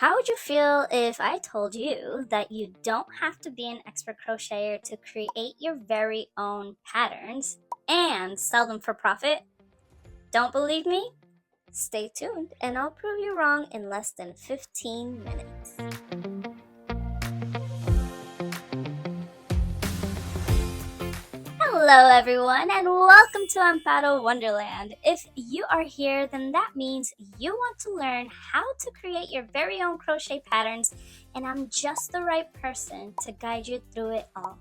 How would you feel if I told you that you don't have to be an expert crocheter to create your very own patterns and sell them for profit? Don't believe me? Stay tuned and I'll prove you wrong in less than 15 minutes. Hello everyone and welcome to Amparo Wonderland. If you are here, then that means you want to learn how to create your very own crochet patterns, and I'm just the right person to guide you through it all.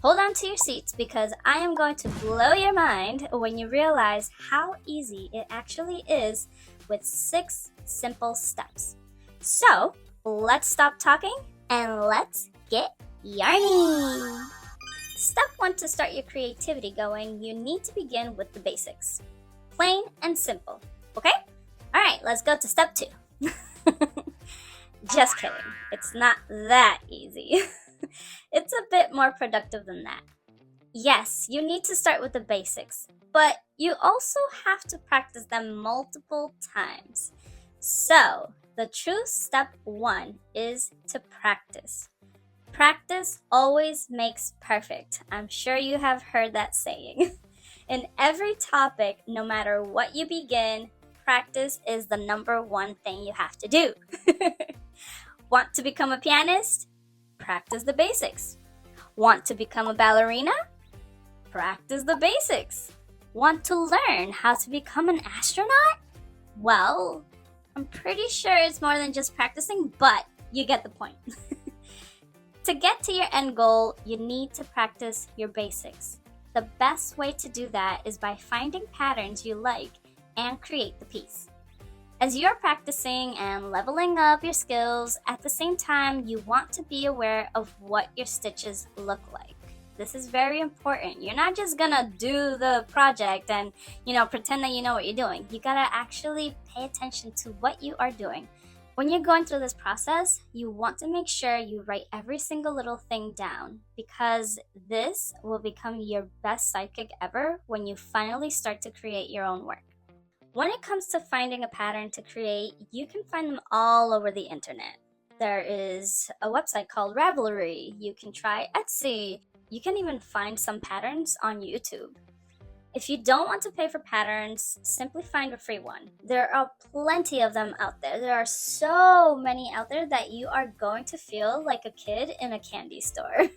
Hold on to your seats because I am going to blow your mind when you realize how easy it actually is with 6 simple steps. So let's stop talking and let's get yarning! Step 1 to start your creativity going, you need to begin with the basics. Plain and simple, okay? Alright, let's go to step 2. Just kidding, it's not that easy. It's a bit more productive than that. Yes, you need to start with the basics, but you also have to practice them multiple times. So, the true step 1 is to practice. Practice always makes perfect. I'm sure you have heard that saying. In every topic, no matter what you begin, practice is the number 1 thing you have to do. Want to become a pianist? Practice the basics. Want to become a ballerina? Practice the basics. Want to learn how to become an astronaut? Well, I'm pretty sure it's more than just practicing, but you get the point. To get to your end goal, you need to practice your basics. The best way to do that is by finding patterns you like and create the piece. As you're practicing and leveling up your skills, at the same time, you want to be aware of what your stitches look like. This is very important. You're not just gonna do the project and, pretend that you know what you're doing. You gotta actually pay attention to what you are doing. When you're going through this process, you want to make sure you write every single little thing down, because this will become your best sidekick ever when you finally start to create your own work. When it comes to finding a pattern to create, you can find them all over the internet. There is a website called Ravelry. You can try Etsy. You can even find some patterns on YouTube. If you don't want to pay for patterns, simply find a free one. There are plenty of them out there. There are so many out there that you are going to feel like a kid in a candy store.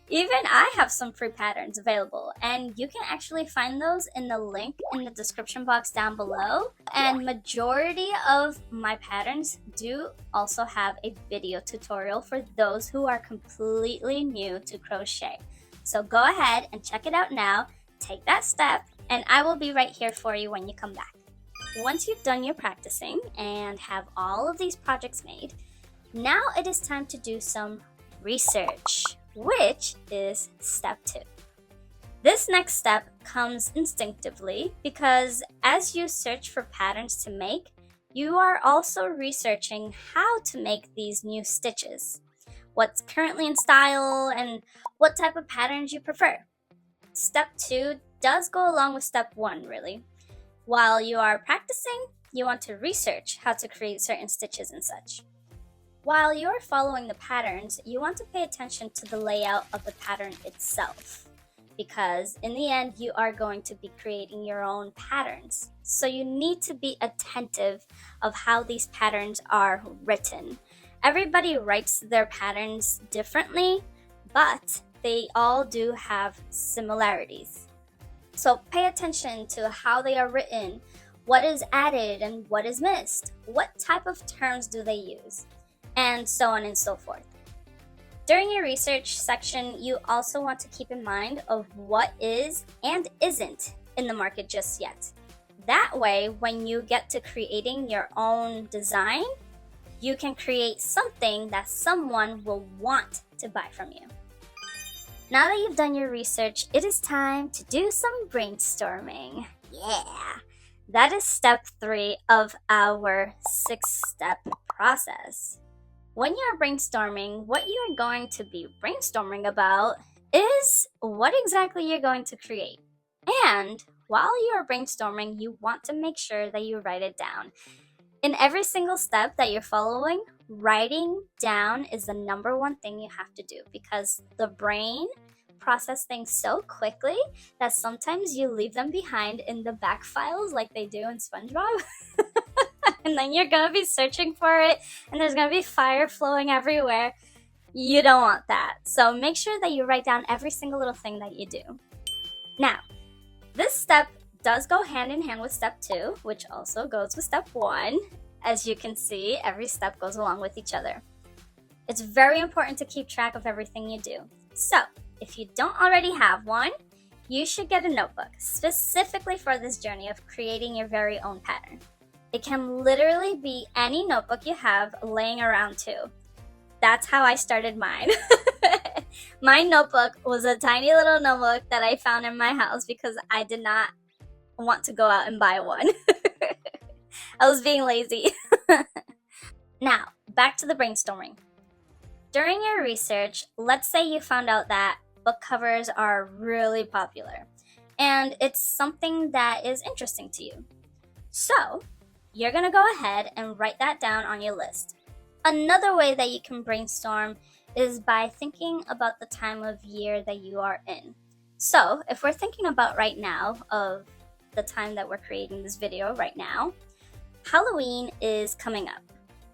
Even I have some free patterns available, and you can actually find those in the link in the description box down below. And majority of my patterns do also have a video tutorial for those who are completely new to crochet. So go ahead and check it out now. Take that step, and I will be right here for you when you come back. Once you've done your practicing and have all of these projects made, now it is time to do some research, which is step 2. This next step comes instinctively because as you search for patterns to make, you are also researching how to make these new stitches, what's currently in style, and what type of patterns you prefer. Step 2 does go along with step 1, really. While you are practicing, you want to research how to create certain stitches and such. While you are following the patterns, you want to pay attention to the layout of the pattern itself, because in the end, you are going to be creating your own patterns. So you need to be attentive of how these patterns are written. Everybody writes their patterns differently, but they all do have similarities. So pay attention to how they are written, what is added and what is missed, what type of terms do they use, and so on and so forth. During your research section, you also want to keep in mind of what is and isn't in the market just yet. That way, when you get to creating your own design, you can create something that someone will want to buy from you. Now that you've done your research, it is time to do some brainstorming. Yeah! That is step 3 of our 6-step process. When you're brainstorming, what you're going to be brainstorming about is what exactly you're going to create. And while you are brainstorming, you want to make sure that you write it down. In every single step that you're following, writing down is the number one thing you have to do because the brain process things so quickly that sometimes you leave them behind in the back files like they do in SpongeBob. And then you're gonna be searching for it and there's gonna be fire flowing everywhere. You don't want that. So make sure that you write down every single little thing that you do. Now, this step does go hand in hand with step 2, which also goes with step 1. As you can see, every step goes along with each other. It's very important to keep track of everything you do. So, if you don't already have one, you should get a notebook specifically for this journey of creating your very own pattern. It can literally be any notebook you have laying around too. That's how I started mine. My notebook was a tiny little notebook that I found in my house because I did not want to go out and buy one. I was being lazy. Now, back to the brainstorming. During your research, let's say you found out that book covers are really popular and it's something that is interesting to you. So, you're gonna go ahead and write that down on your list. Another way that you can brainstorm is by thinking about the time of year that you are in. So, if we're thinking about right now of the time that we're creating this video right now, Halloween is coming up,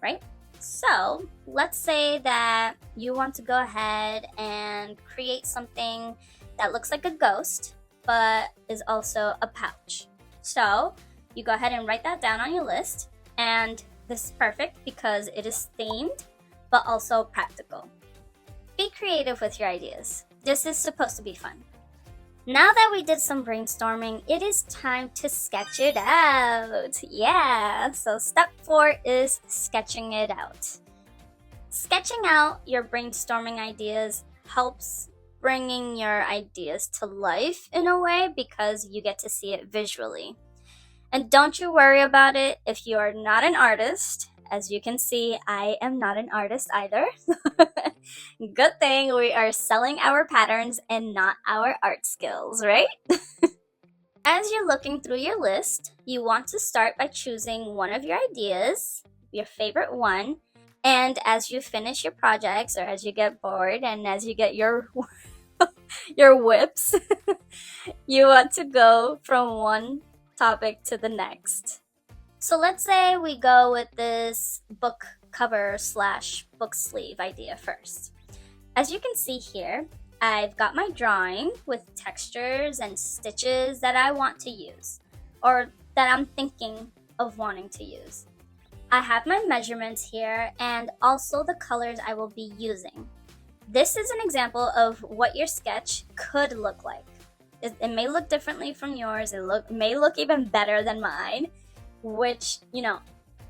right? So, let's say that you want to go ahead and create something that looks like a ghost, but is also a pouch. So, you go ahead and write that down on your list, and this is perfect because it is themed, but also practical. Be creative with your ideas. This is supposed to be fun. Now that we did some brainstorming, it is time to sketch it out. Yeah, so step 4 is sketching it out. Sketching out your brainstorming ideas helps bringing your ideas to life in a way because you get to see it visually. And don't you worry about it if you are not an artist. As you can see, I am not an artist either. Good thing we are selling our patterns and not our art skills, right? As you're looking through your list, you want to start by choosing one of your ideas, your favorite one, and as you finish your projects or as you get bored and as you get your whips, you want to go from one topic to the next. So let's say we go with this book cover / book sleeve idea first. As you can see here, I've got my drawing with textures and stitches that I want to use, or that I'm thinking of wanting to use. I have my measurements here and also the colors I will be using. This is an example of what your sketch could look like. It may look differently from yours, may look even better than mine, which,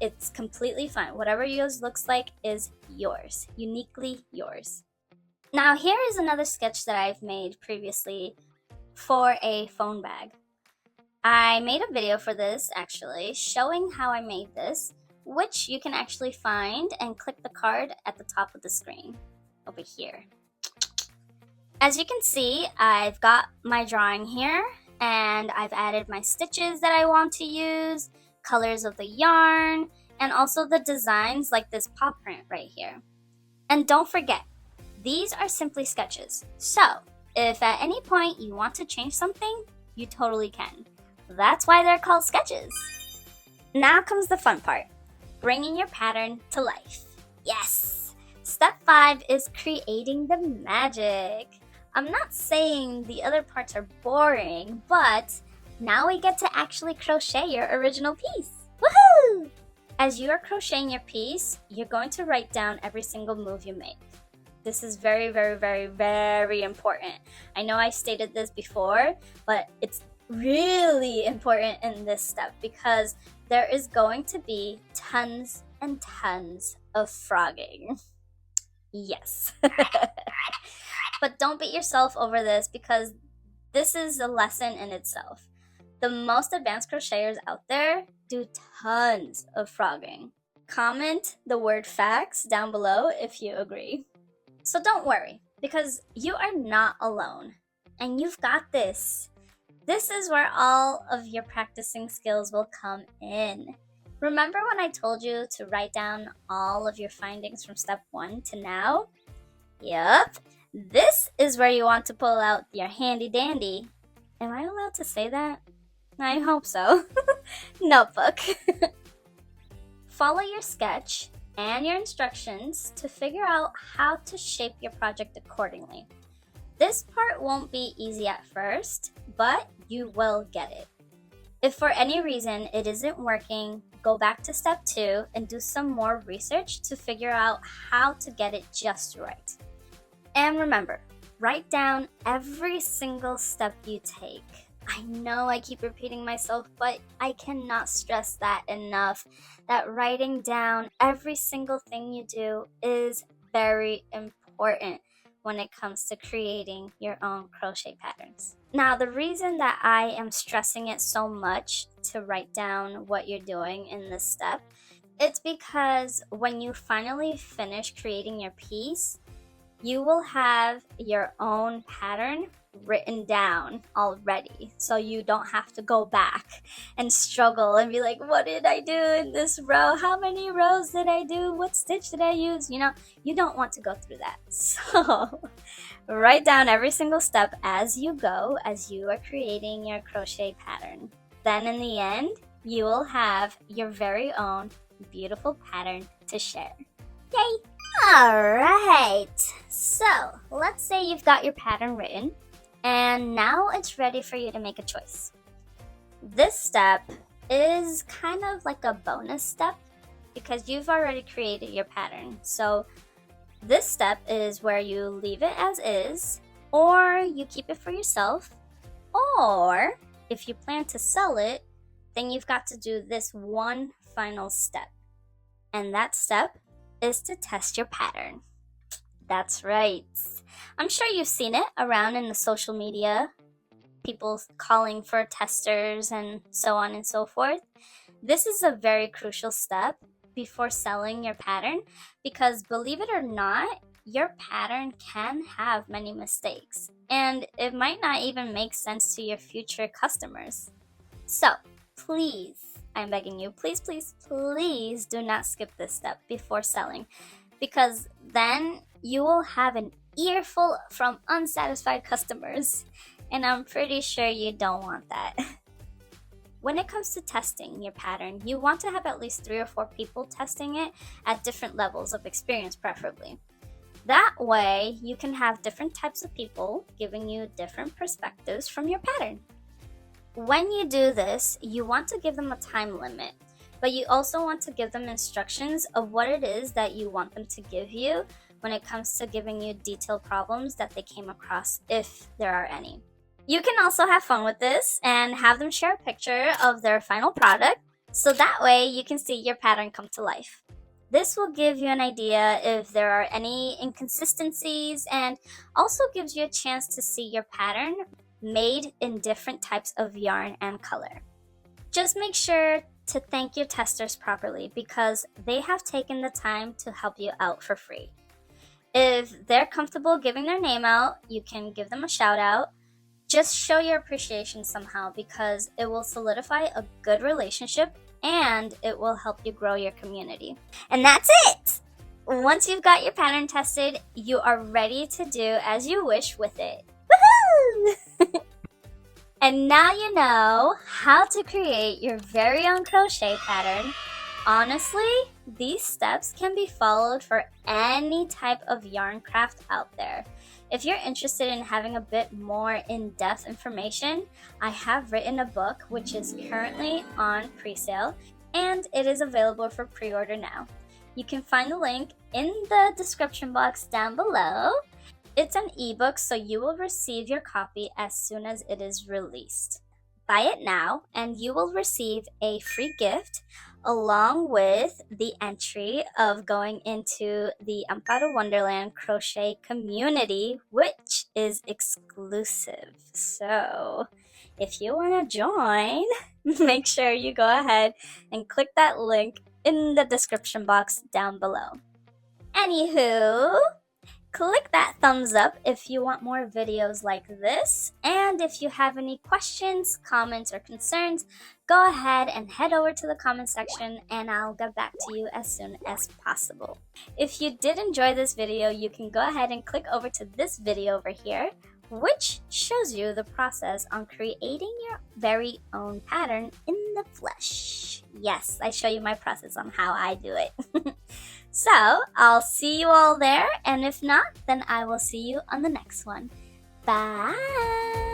it's completely fine. Whatever yours looks like is yours, uniquely yours. Now, here is another sketch that I've made previously for a phone bag. I made a video for this, actually, showing how I made this, which you can actually find and click the card at the top of the screen, over here. As you can see, I've got my drawing here, and I've added my stitches that I want to use, colors of the yarn, and also the designs like this paw print right here. And don't forget, these are simply sketches. So, if at any point you want to change something, you totally can. That's why they're called sketches. Now comes the fun part, bringing your pattern to life. Yes! Step 5 is creating the magic. I'm not saying the other parts are boring, but now we get to actually crochet your original piece. Woohoo! As you are crocheting your piece, you're going to write down every single move you make. This is very, very, very, very important. I know I stated this before, but it's really important in this step because there is going to be tons and tons of frogging. Yes. But don't beat yourself over this because this is a lesson in itself. The most advanced crocheters out there do tons of frogging. Comment the word facts down below if you agree. So don't worry, because you are not alone, and you've got this. This is where all of your practicing skills will come in. Remember when I told you to write down all of your findings from step 1 to now? Yup, this is where you want to pull out your handy dandy. Am I allowed to say that? I hope so. Notebook. Follow your sketch and your instructions to figure out how to shape your project accordingly. This part won't be easy at first, but you will get it. If for any reason it isn't working, go back to step 2 and do some more research to figure out how to get it just right. And remember, write down every single step you take. I know I keep repeating myself, but I cannot stress that enough, that writing down every single thing you do is very important when it comes to creating your own crochet patterns. Now, the reason that I am stressing it so much to write down what you're doing in this step, it's because when you finally finish creating your piece, you will have your own pattern written down already, so you don't have to go back and struggle and be like, what did I do in this row? How many rows did I do? What stitch did I use? You don't want to go through that. So write down every single step as you go, as you are creating your crochet pattern. Then in the end, you will have your very own beautiful pattern to share. Yay! Alright, so let's say you've got your pattern written, and now it's ready for you to make a choice. This step is kind of like a bonus step because you've already created your pattern. So this step is where you leave it as is, or you keep it for yourself, or if you plan to sell it, then you've got to do this one final step. And that step is to test your pattern. That's right. I'm sure you've seen it around in the social media, people calling for testers and so on and so forth. This is a very crucial step before selling your pattern because, believe it or not, your pattern can have many mistakes and it might not even make sense to your future customers. So please, I'm begging you, please do not skip this step before selling, because then you will have an earful from unsatisfied customers, and I'm pretty sure you don't want that. When it comes to testing your pattern, you want to have at least 3 or 4 people testing it at different levels of experience, preferably. That way, you can have different types of people giving you different perspectives from your pattern. When you do this, you want to give them a time limit, but you also want to give them instructions of what it is that you want them to give you when it comes to giving you detailed problems that they came across, if there are any. You can also have fun with this and have them share a picture of their final product, so that way you can see your pattern come to life. This will give you an idea if there are any inconsistencies and also gives you a chance to see your pattern made in different types of yarn and color. Just make sure to thank your testers properly because they have taken the time to help you out for free. If they're comfortable giving their name out, you can give them a shout out. Just show your appreciation somehow because it will solidify a good relationship and it will help you grow your community. And that's it! Once you've got your pattern tested, you are ready to do as you wish with it. Woohoo! And now you know how to create your very own crochet pattern. Honestly, these steps can be followed for any type of yarn craft out there. If you're interested in having a bit more in-depth information, I have written a book which is currently on pre-sale and it is available for pre-order now. You can find the link in the description box down below. It's an ebook, so you will receive your copy as soon as it is released. Buy it now and you will receive a free gift along with the entry of going into the Amparo Wonderland crochet community, which is exclusive. So if you want to join, make sure you go ahead and click that link in the description box down below. Anywho, Click that thumbs up if you want more videos like this, and if you have any questions, comments, or concerns, go ahead and head over to the comment section and I'll get back to you as soon as possible. If you did enjoy this video, you can go ahead and click over to this video over here, which shows you the process on creating your very own pattern in the flesh. Yes, I show you my process on how I do it. So, I'll see you all there, and if not, then I will see you on the next one. Bye!